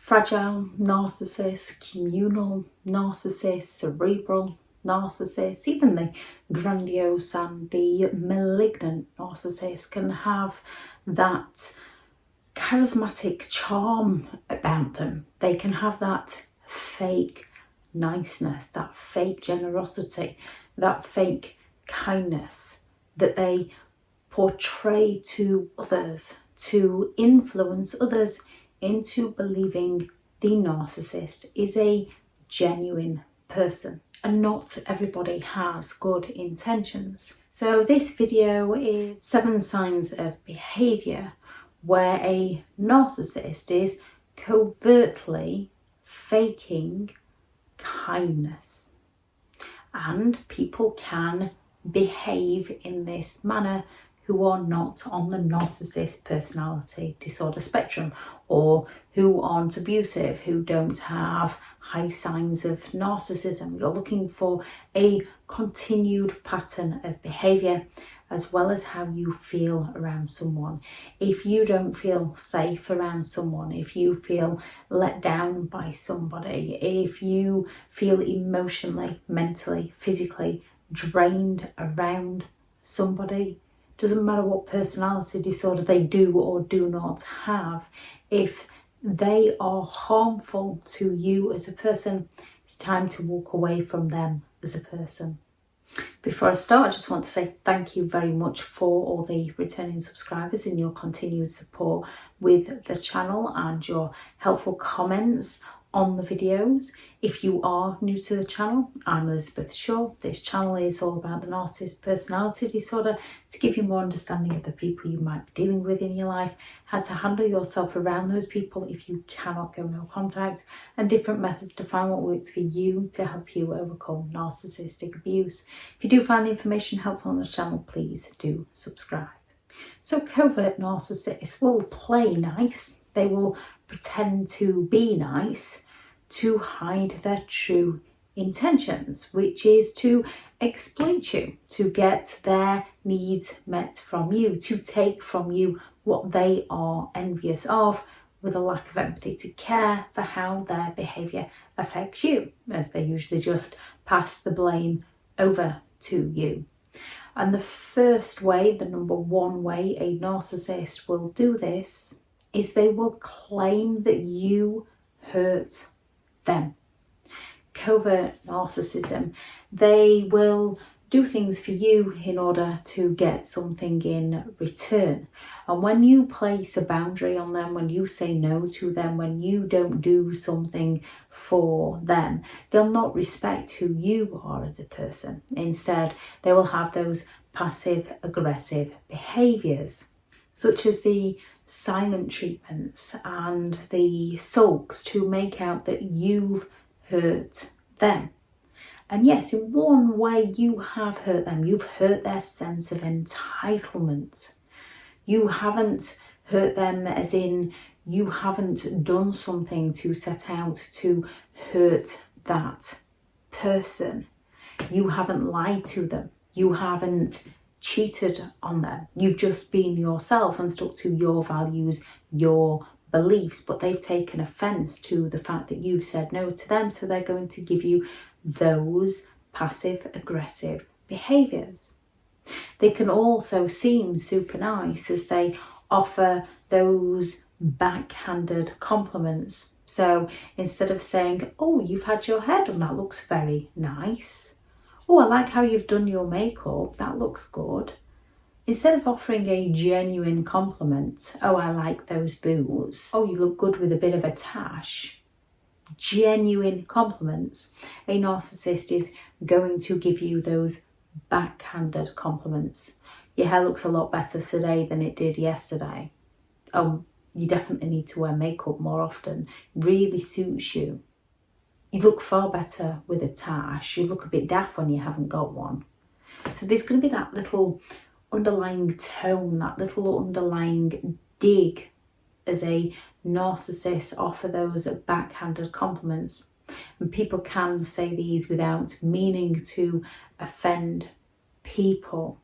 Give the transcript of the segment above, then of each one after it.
fragile narcissists, communal narcissists, cerebral narcissists, even the grandiose and the malignant narcissists can have that charismatic charm about them. They can have that fake niceness, that fake generosity, that fake kindness that they portray to others to influence others into believing the narcissist is a genuine person. And not everybody has good intentions. So this video is 7 signs of behaviour where a narcissist is covertly faking kindness. And people can behave in this manner who are not on the narcissist personality disorder spectrum, or who aren't abusive, who don't have high signs of narcissism. You're looking for a continued pattern of behaviour as well as how you feel around someone. If you don't feel safe around someone, if you feel let down by somebody, if you feel emotionally, mentally, physically drained around somebody, doesn't matter what personality disorder they do or do not have, if they are harmful to you as a person, it's time to walk away from them as a person. Before I start, I just want to say thank you very much for all the returning subscribers and your continued support with the channel and your helpful comments on the videos. If you are new to the channel, I'm Elizabeth Shaw. This channel is all about the narcissist personality disorder to give you more understanding of the people you might be dealing with in your life, how to handle yourself around those people if you cannot go no contact, and different methods to find what works for you to help you overcome narcissistic abuse. If you do find the information helpful on the channel, please do subscribe. So covert narcissists will play nice. They will pretend to be nice to hide their true intentions, which is to exploit you, to get their needs met from you, to take from you what they are envious of, with a lack of empathy to care for how their behaviour affects you, as they usually just pass the blame over to you. And the first way, the number one way a narcissist will do this, is they will claim that you hurt them. Covert narcissism, they will do things for you in order to get something in return. And when you place a boundary on them, when you say no to them, when you don't do something for them, they'll not respect who you are as a person. Instead, they will have those passive aggressive behaviours, such as the silent treatments and the sulks to make out that you've hurt them. And yes, in one way you have hurt them. You've hurt their sense of entitlement. You haven't hurt them as in you haven't done something to set out to hurt that person. You haven't lied to them. You haven't cheated on them. You've just been yourself and stuck to your values, your beliefs, but they've taken offence to the fact that you've said no to them, so they're going to give you those passive aggressive behaviours. They can also seem super nice as they offer those backhanded compliments. So instead of saying, oh, you've had your hair done, that looks very nice. Oh, I like how you've done your makeup, that looks good. Instead of offering a genuine compliment, oh, I like those boots, oh, you look good with a bit of a tash, genuine compliments, a narcissist is going to give you those backhanded compliments. Your hair looks a lot better today than it did yesterday. Oh, you definitely need to wear makeup more often. Really suits you. You look far better with a tash. You look a bit daft when you haven't got one. So there's going to be that little underlying tone, that little underlying dig as a narcissist offer those backhanded compliments. And people can say these without meaning to offend people.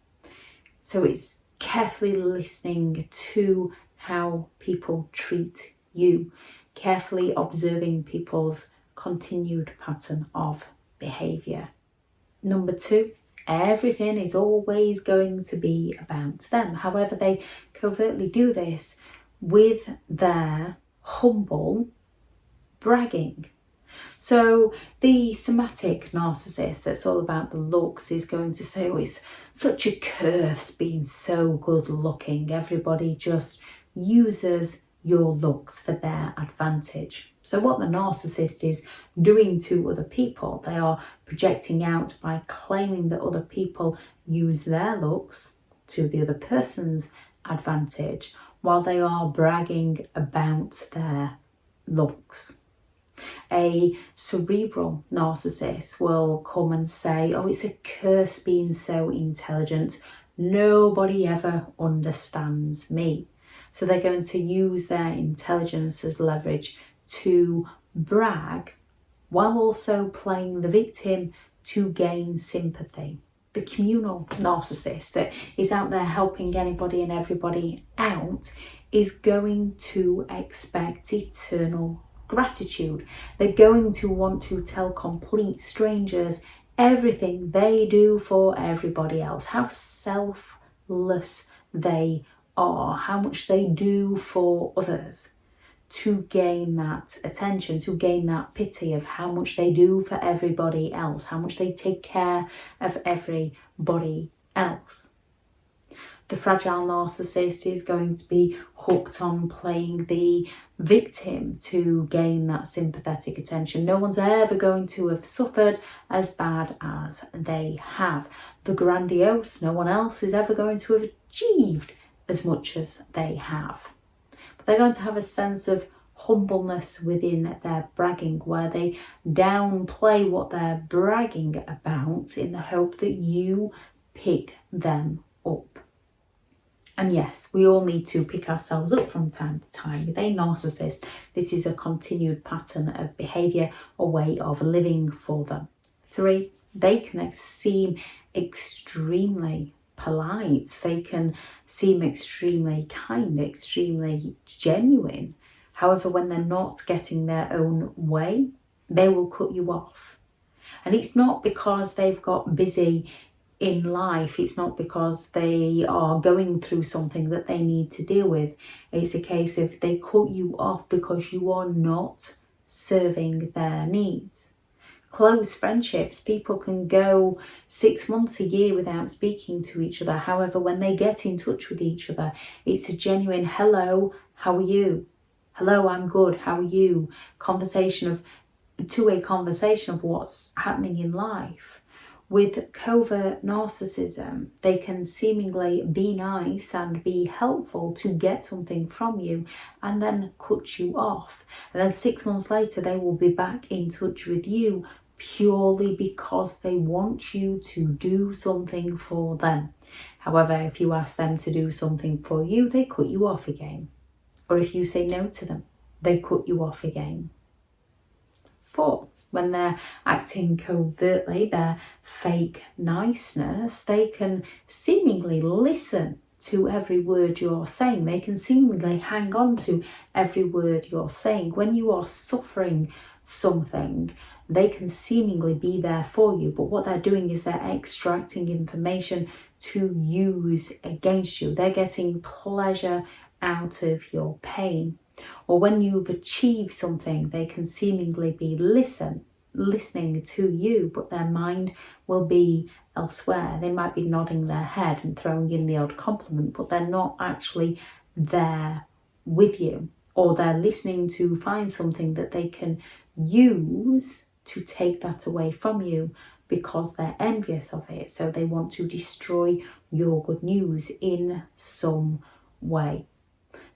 So it's carefully listening to how people treat you, carefully observing people's continued pattern of behaviour. Number 2, everything is always going to be about them. However, they covertly do this with their humble bragging. So the somatic narcissist that's all about the looks is going to say, oh, it's such a curse being so good looking. Everybody just uses your looks for their advantage. So what the narcissist is doing to other people, they are projecting out by claiming that other people use their looks to the other person's advantage while they are bragging about their looks. A cerebral narcissist will come and say, oh, it's a curse being so intelligent. Nobody ever understands me. So they're going to use their intelligence as leverage to brag while also playing the victim to gain sympathy. The communal narcissist that is out there helping anybody and everybody out is going to expect eternal gratitude. They're going to want to tell complete strangers everything they do for everybody else, how selfless they are, how much they do for others, to gain that attention, to gain that pity of how much they do for everybody else, how much they take care of everybody else. The fragile narcissist is going to be hooked on playing the victim to gain that sympathetic attention. No one's ever going to have suffered as bad as they have. The grandiose, no one else is ever going to have achieved as much as they have. But they're going to have a sense of humbleness within their bragging, where they downplay what they're bragging about in the hope that you pick them up. And yes, we all need to pick ourselves up from time to time. With a narcissist, this is a continued pattern of behaviour, a way of living for them. 3, they can seem extremely polite. They can seem extremely kind, extremely genuine. However, when they're not getting their own way, they will cut you off. And it's not because they've got busy in life, it's not because they are going through something that they need to deal with. It's a case of they cut you off because you are not serving their needs. Close friendships, people can go 6 months, a year without speaking to each other. However, when they get in touch with each other, it's a genuine hello, how are you? Hello, I'm good, how are you? Two-way conversation of what's happening in life. With covert narcissism, they can seemingly be nice and be helpful to get something from you and then cut you off. And then 6 months later, they will be back in touch with you purely because they want you to do something for them. However, if you ask them to do something for you, they cut you off again. Or if you say no to them, they cut you off again. 4, when they're acting covertly, their fake niceness, they can seemingly listen to every word you're saying. They can seemingly hang on to every word you're saying. When you are suffering something, they can seemingly be there for you, but what they're doing is they're extracting information to use against you. They're getting pleasure out of your pain. Or when you've achieved something, they can seemingly be listening to you, but their mind will be elsewhere. They might be nodding their head and throwing in the odd compliment, but they're not actually there with you. Or they're listening to find something that they can use to take that away from you because they're envious of it. So they want to destroy your good news in some way.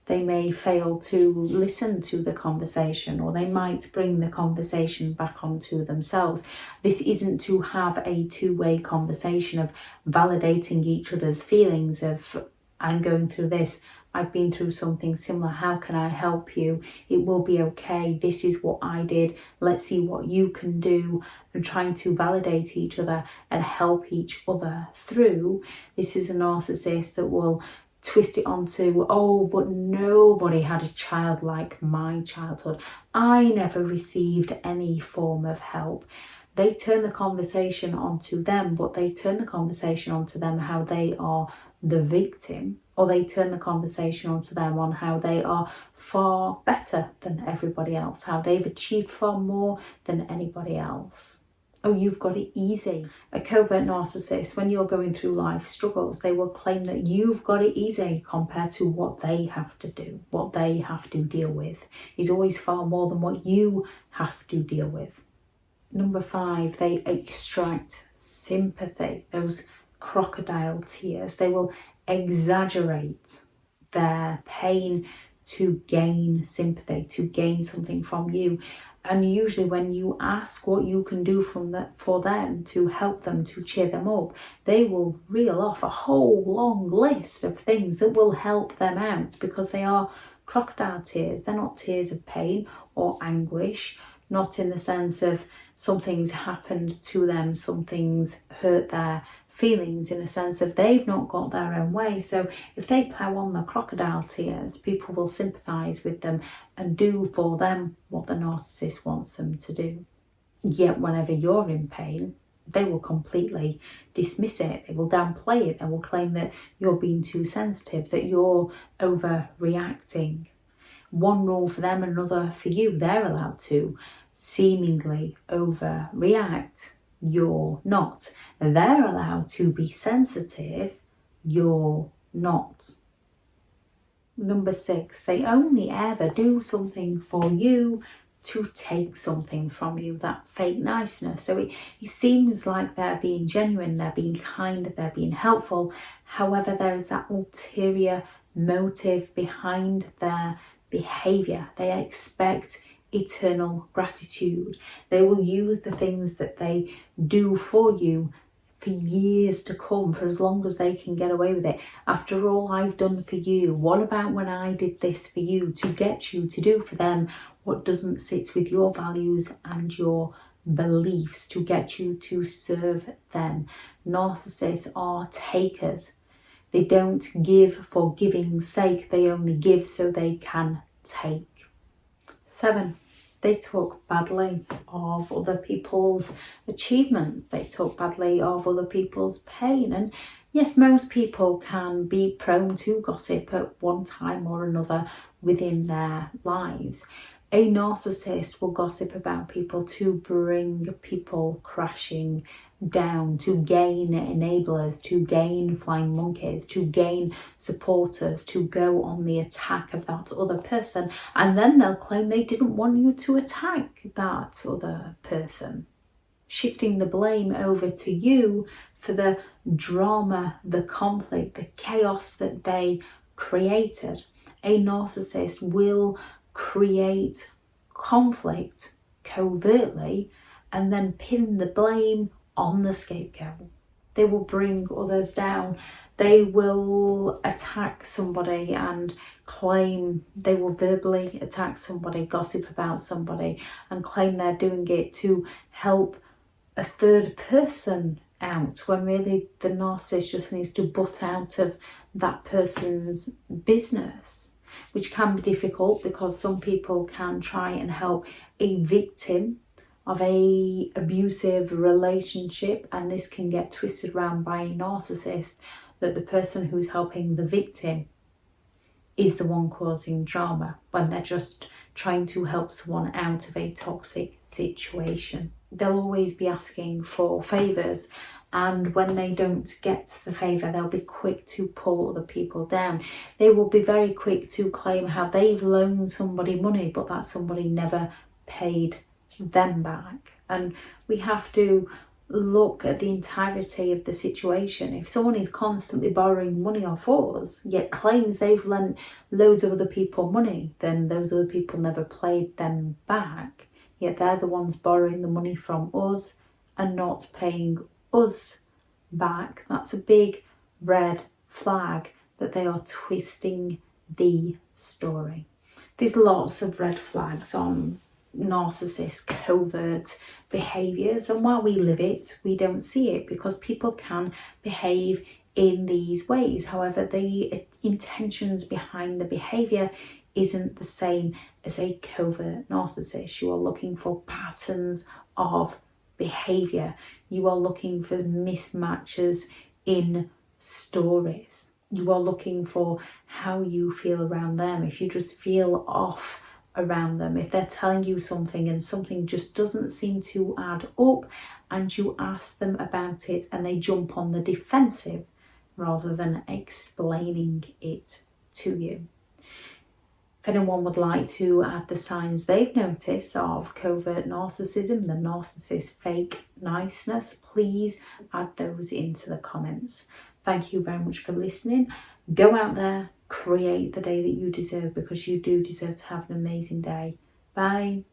They may fail to listen to the conversation, or they might bring the conversation back onto themselves. This isn't to have a two-way conversation of validating each other's feelings of, I'm going through this, I've been through something similar, how can I help you? It will be okay, this is what I did, let's see what you can do, and trying to validate each other and help each other through. This is a narcissist that will twist it onto, oh, but nobody had a child like my childhood. I never received any form of help. They turn the conversation onto them, but they turn the conversation onto them how they are the victim, or they turn the conversation onto them on how they are far better than everybody else, how they've achieved far more than anybody else. Oh, you've got it easy. A covert narcissist, when you're going through life struggles, they will claim that you've got it easy compared to what they have to do, what they have to deal with is always far more than what you have to deal with. Number 5, they extract sympathy, those crocodile tears. They will exaggerate their pain to gain sympathy, to gain something from you. And usually when you ask what you can do for them to help them, to cheer them up, they will reel off a whole long list of things that will help them out, because they are crocodile tears. They're not tears of pain or anguish, not in the sense of something's happened to them, something's hurt their feelings, in a sense of they've not got their own way. So if they plough on the crocodile tears, people will sympathise with them and do for them what the narcissist wants them to do. Yet whenever you're in pain, they will completely dismiss it. They will downplay it. They will claim that you're being too sensitive, that you're overreacting. One rule for them, another for you. They're allowed to seemingly overreact. You're not. They're allowed to be sensitive. You're not. Number 6, they only ever do something for you to take something from you, that fake niceness. So it seems like they're being genuine, they're being kind, they're being helpful. However, there is that ulterior motive behind their behaviour. They expect eternal gratitude. They will use the things that they do for you for years to come, for as long as they can get away with it. After all I've done for you, what about when I did this for you? To get you to do for them what doesn't sit with your values and your beliefs, to get you to serve them. Narcissists are takers. They don't give for giving's sake, they only give so they can take. 7, they talk badly of other people's achievements. They talk badly of other people's pain. And yes, most people can be prone to gossip at one time or another within their lives. A narcissist will gossip about people to bring people crashing down, to gain enablers, to gain flying monkeys, to gain supporters, to go on the attack of that other person. And then they'll claim they didn't want you to attack that other person, shifting the blame over to you for the drama, the conflict, the chaos that they created. A narcissist will create conflict covertly and then pin the blame on the scapegoat. They will bring others down. They will attack somebody and claim, they will verbally attack somebody, gossip about somebody and claim they're doing it to help a third person out, when really the narcissist just needs to butt out of that person's business, which can be difficult because some people can try and help a victim of a abusive relationship, and this can get twisted around by a narcissist that the person who's helping the victim is the one causing drama, when they're just trying to help someone out of a toxic situation. They'll always be asking for favours, and when they don't get the favour, they'll be quick to pull other people down. They will be very quick to claim how they've loaned somebody money, but that somebody never paid them back. And we have to look at the entirety of the situation. If someone is constantly borrowing money off us, yet claims they've lent loads of other people money, then those other people never paid them back, yet they're the ones borrowing the money from us and not paying us back. That's a big red flag that they are twisting the story. There's lots of red flags on narcissist covert behaviours, and while we live it, we don't see it because people can behave in these ways. However, they intentions behind the behaviour isn't the same as a covert narcissist. You are looking for patterns of behaviour. You are looking for mismatches in stories. You are looking for how you feel around them. If you just feel off around them, if they're telling you something and something just doesn't seem to add up, and you ask them about it and they jump on the defensive rather than explaining it to you. If anyone would like to add the signs they've noticed of covert narcissism, the narcissist fake niceness, please add those into the comments. Thank you very much for listening. Go out there, create the day that you deserve, because you do deserve to have an amazing day. Bye.